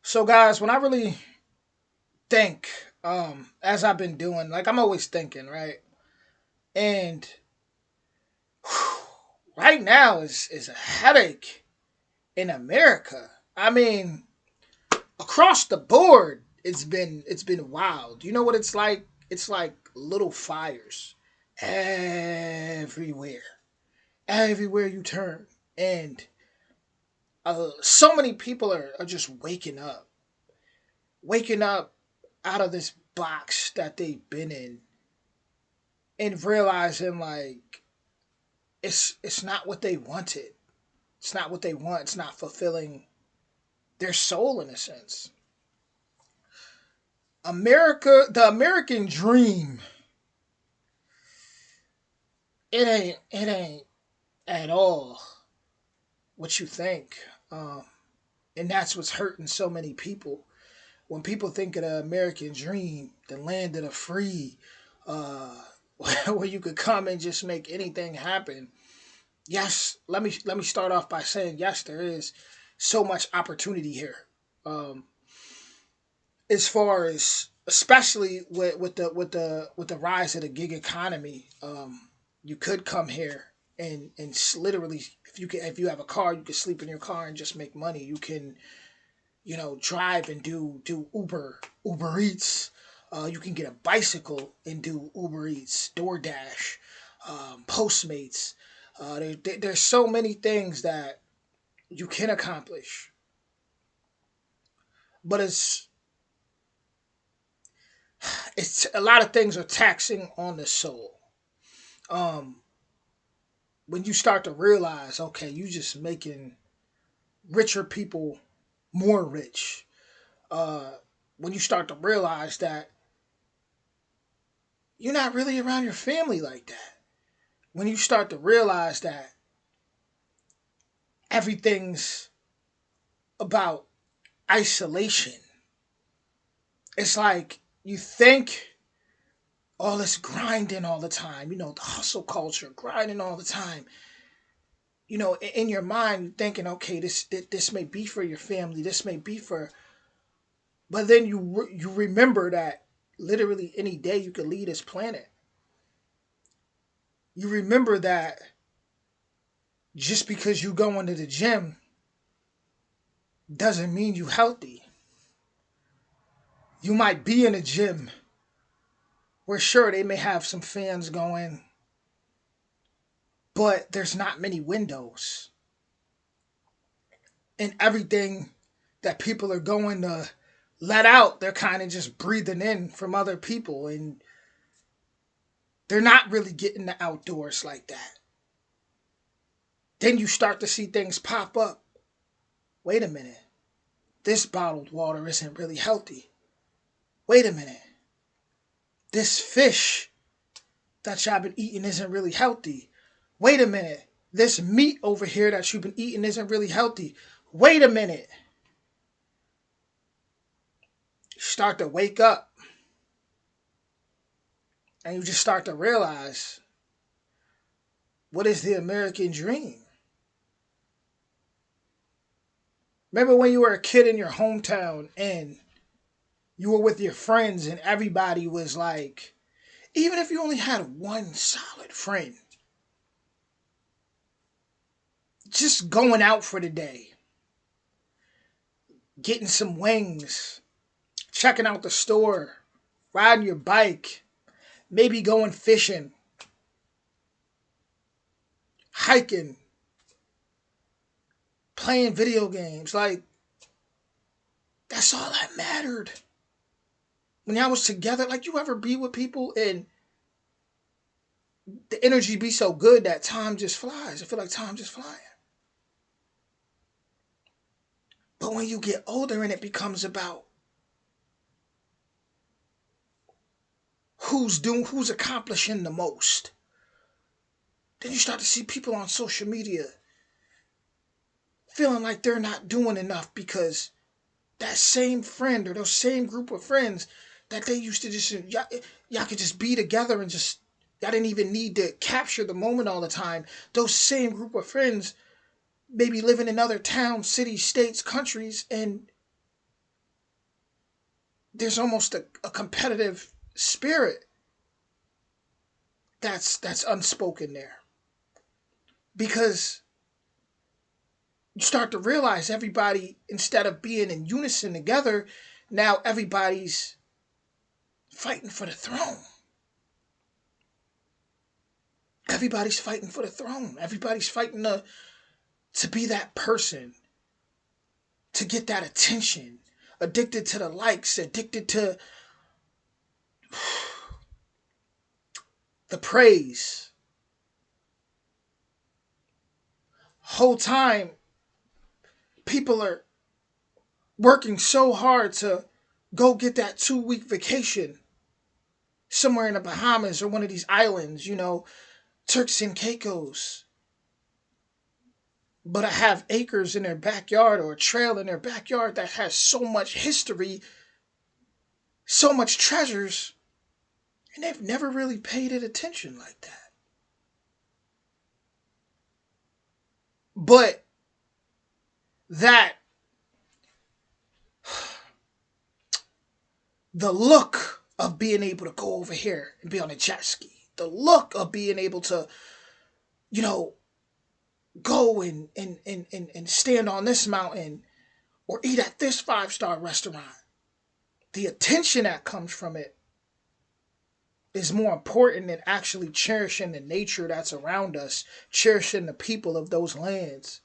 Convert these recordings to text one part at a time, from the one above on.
So, guys, when I really think, as I've been doing, like I'm always thinking, right? And right now is a headache in America. I mean, across the board, it's been wild. You know what it's like? It's like little fires everywhere, everywhere you turn, and so many people are just waking up out of this box that they've been in and realizing like it's not what they wanted. It's not what they want. It's not fulfilling their soul in a sense. America, the American dream, it ain't at all what you think. Um, and that's what's hurting so many people. When people think of the American dream, the land of the free, uh, where you could come and just make anything happen. Yes, let me start off by saying yes, there is so much opportunity here. Um, as far as especially with the rise of the gig economy, you could come here and literally if you have a car, you can sleep in your car and just make money. You can drive and do Uber Eats. You can get a bicycle and do Uber Eats, DoorDash, Postmates. There's so many things that you can accomplish, but it's a lot of things are taxing on the soul. Um, when you start to realize, okay, you just making richer people more rich. Uh, when you start to realize that you're not really around your family like that. When you start to realize that everything's about isolation, it's like you think all this grinding all the time, the hustle culture, grinding all the time. In your mind, you're thinking, okay, this may be for your family, this may be for, but then you remember that literally any day you could leave this planet. You remember that just because you go into the gym doesn't mean you healthy. You might be in a gym where sure they may have some fans going, but there's not many windows. And everything that people are going to let out, they're kind of just breathing in from other people, and they're not really getting the outdoors like that. Then you start to see things pop up. Wait a minute. This bottled water isn't really healthy. Wait a minute. This fish that y'all been eating isn't really healthy. Wait a minute. This meat over here that you've been eating isn't really healthy. Wait a minute. You start to wake up and you just start to realize, what is the American dream? Remember when you were a kid in your hometown and you were with your friends and everybody was like, even if you only had one solid friend, just going out for the day, getting some wings, checking out the store, riding your bike, maybe going fishing, hiking, playing video games. Like, that's all that mattered. When I was together, like, you ever be with people and the energy be so good that time just flies? I feel like time just flying. But when you get older and it becomes about who's accomplishing the most, then you start to see people on social media feeling like they're not doing enough because that same friend or those same group of friends that they used to just y'all could just be together and just y'all didn't even need to capture the moment all the time. Those same group of friends maybe living in other towns, cities, states, countries, and there's almost a competitive spirit that's unspoken there, because you start to realize everybody, instead of being in unison together, now everybody's fighting for the throne. Everybody's fighting for the throne. Everybody's fighting to be that person, to get that attention, addicted to the likes, addicted to the praise. Whole time, people are working so hard to go get that 2 week vacation somewhere in the Bahamas or one of these islands, Turks and Caicos. But I have acres in their backyard or a trail in their backyard that has so much history, so much treasures, and they've never really paid it attention like that. But that, the look of being able to go over here and be on a jet ski, the look of being able to, go and stand on this mountain or eat at this 5-star restaurant, the attention that comes from it is more important than actually cherishing the nature that's around us, cherishing the people of those lands.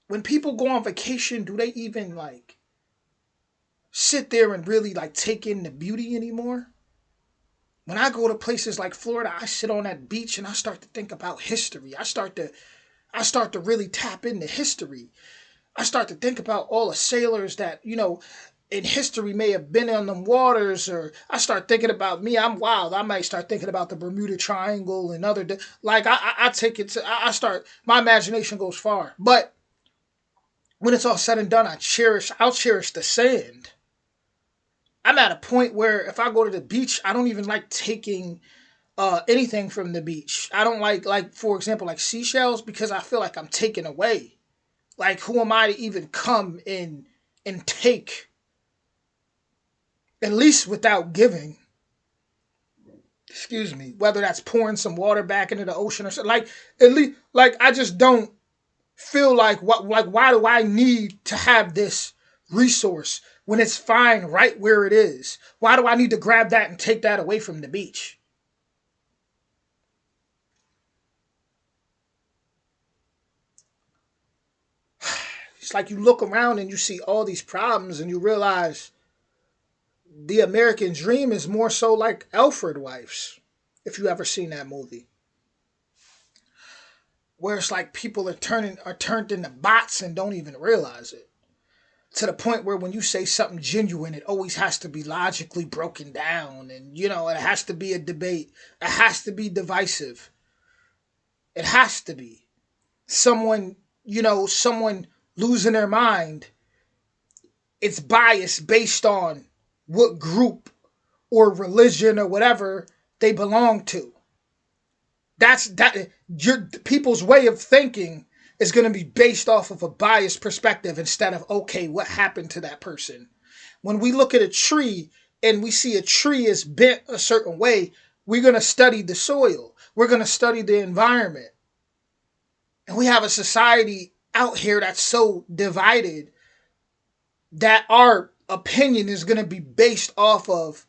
When people go on vacation, do they even sit there and really take in the beauty anymore? When I go to places like Florida, I sit on that beach and I start to think about history. I start to really tap into history. I start to think about all the sailors that, in history may have been on them waters, or I start thinking about me. I'm wild. I might start thinking about the Bermuda Triangle and other, I take it to, I start, my imagination goes far. But when it's all said and done, I'll cherish the sand. I'm at a point where if I go to the beach, I don't even like taking anything from the beach. I don't like for example, like seashells, because I feel like I'm taking away. Like, who am I to even come in and take, at least without giving? Excuse me. Whether that's pouring some water back into the ocean or something. At least, I just don't feel why do I need to have this resource when it's fine right where it is? Why do I need to grab that and take that away from the beach? It's like you look around and you see all these problems and you realize the American dream is more so like Alfred Wives, if you ever seen that movie, where it's like people are turned into bots and don't even realize it. To the point where when you say something genuine, it always has to be logically broken down, and it has to be a debate. It has to be divisive. It has to be. Someone losing their mind, it's biased based on what group or religion or whatever they belong to. Your people's way of thinking is going to be based off of a biased perspective instead of, okay, what happened to that person? When we look at a tree and we see a tree is bent a certain way, we're going to study the soil. We're going to study the environment. And we have a society out here that's so divided that our opinion is going to be based off of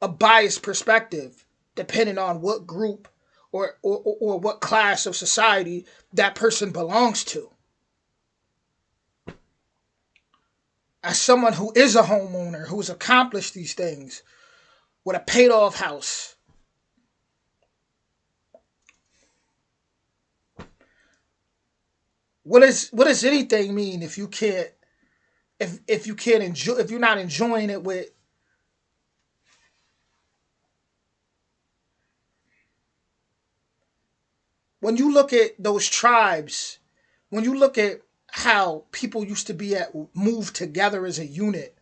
a biased perspective, depending on what group or what class of society that person belongs to. As someone who is a homeowner, who's accomplished these things with a paid off house, what does anything mean if you can't if you can't enjoy, if you're not enjoying it with? When you look at those tribes, when you look at how people used to move together as a unit,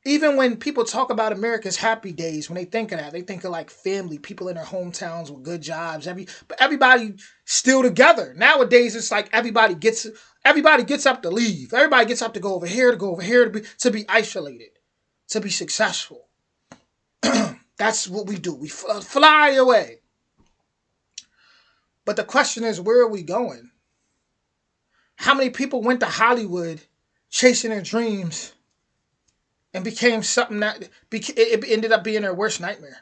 Even when people talk about America's happy days, when they think of that, they think of like family, people in their hometowns with good jobs. But everybody still together. Nowadays, it's like everybody gets up to leave. Everybody gets up to go over here, to be isolated, to be successful. That's what we do. We fly away. But the question is, where are we going? How many people went to Hollywood chasing their dreams and became something that it ended up being their worst nightmare?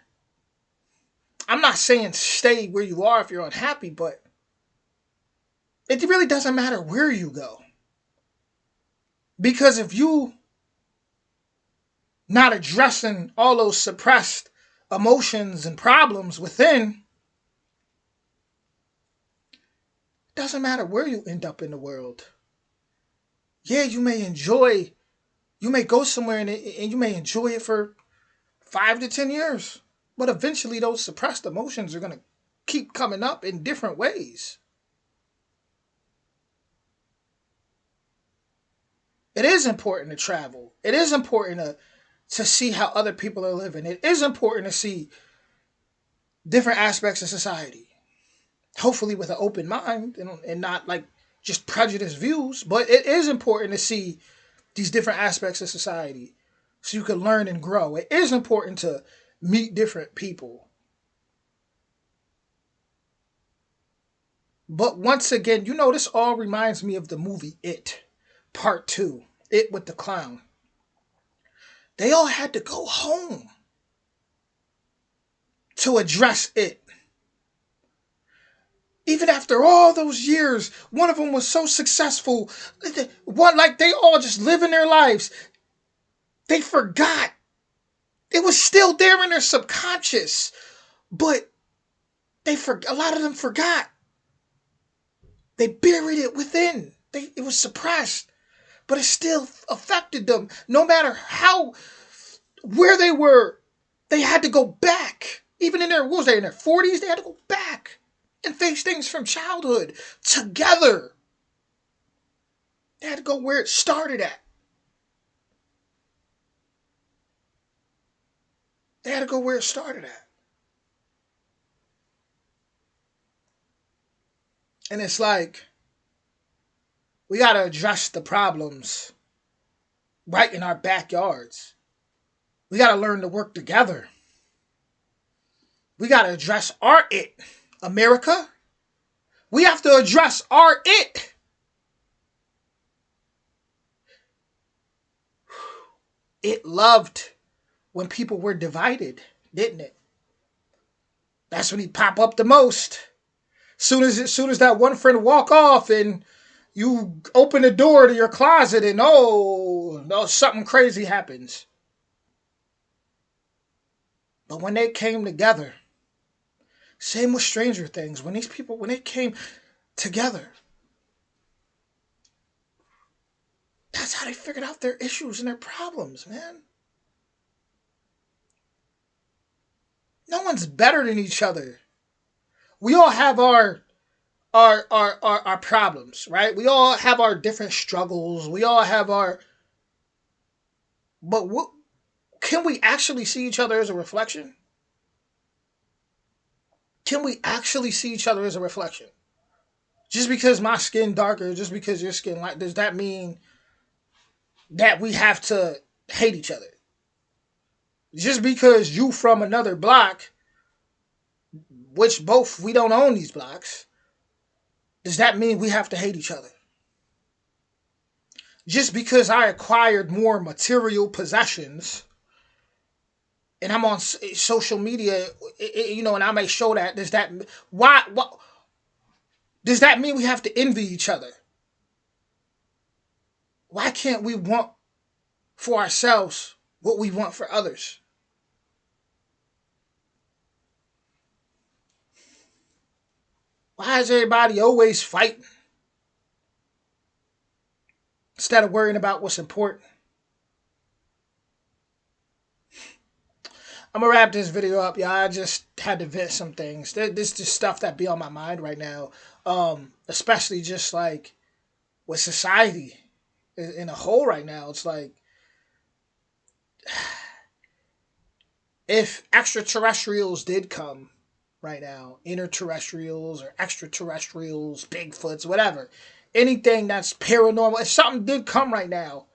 I'm not saying stay where you are if you're unhappy, but it really doesn't matter where you go. Because if you not addressing all those suppressed emotions and problems within, it doesn't matter where you end up in the world. Yeah, you may go somewhere and you may enjoy it for 5 to 10 years. But eventually those suppressed emotions are going to keep coming up in different ways. It is important to travel. It is important to see how other people are living. It is important to see different aspects of society. Hopefully with an open mind and not like just prejudiced views. But it is important to see these different aspects of society so you can learn and grow. It is important to meet different people. But once again, this all reminds me of the movie It, Part 2, It with the Clown. They all had to go home to address it. Even after all those years, one of them was so successful. Like they all just living their lives. They forgot. It was still there in their subconscious. But a lot of them forgot. They buried it within. It was suppressed. But it still affected them. No matter where they were, they had to go back. Even in their 40s, they had to go back and face things from childhood together. They had to go where it started at. They had to go where it started at. And it's like, we got to address the problems right in our backyards. We got to learn to work together. We got to address our it. America, we have to address our it. It loved when people were divided, didn't it? That's when he pop up the most. Soon as that one friend walk off and you open the door to your closet and no, something crazy happens. But when they came together, same with Stranger Things, when they came together, that's how they figured out their issues and their problems, man. No one's better than each other. We all have our problems, right? We all have our different struggles. We all have but can we actually see each other as a reflection? Can we actually see each other as a reflection? Just because my skin darker, just because your skin light, does that mean that we have to hate each other? Just because you from another block, which both we don't own these blocks, does that mean we have to hate each other? Just because I acquired more material possessions and I'm on social media, and I may show that, does that mean we have to envy each other? Why can't we want for ourselves what we want for others? Why is everybody always fighting instead of worrying about what's important? I'm gonna wrap this video up, y'all. I just had to vent some things. This is just stuff that be on my mind right now, especially just like with society in a whole right now. It's like if extraterrestrials did come right now, interterrestrials or extraterrestrials, Bigfoots, whatever, anything that's paranormal, if something did come right now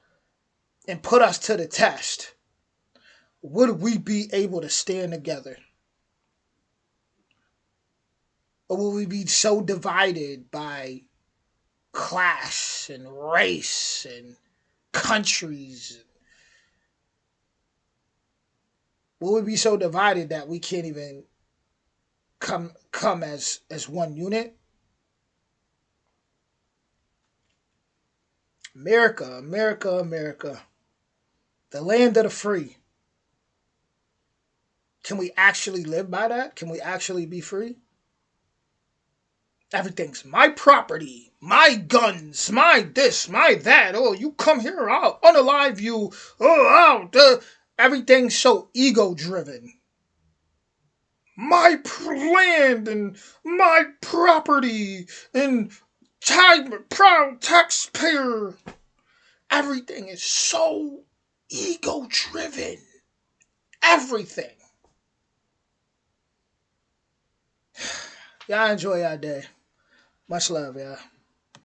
and put us to the test, would we be able to stand together? Or will we be so divided by class and race and countries? Will we be so divided that we can't even come as one unit? America, America, America, the land of the free. Can we actually live by that? Can we actually be free? Everything's my property, my guns, my this, my that. Oh, you come here, I'll unalive you. Everything's so ego driven. My land and my property and time, proud taxpayer. Everything is so ego driven. Everything. Y'all enjoy y'all day. Much love, y'all.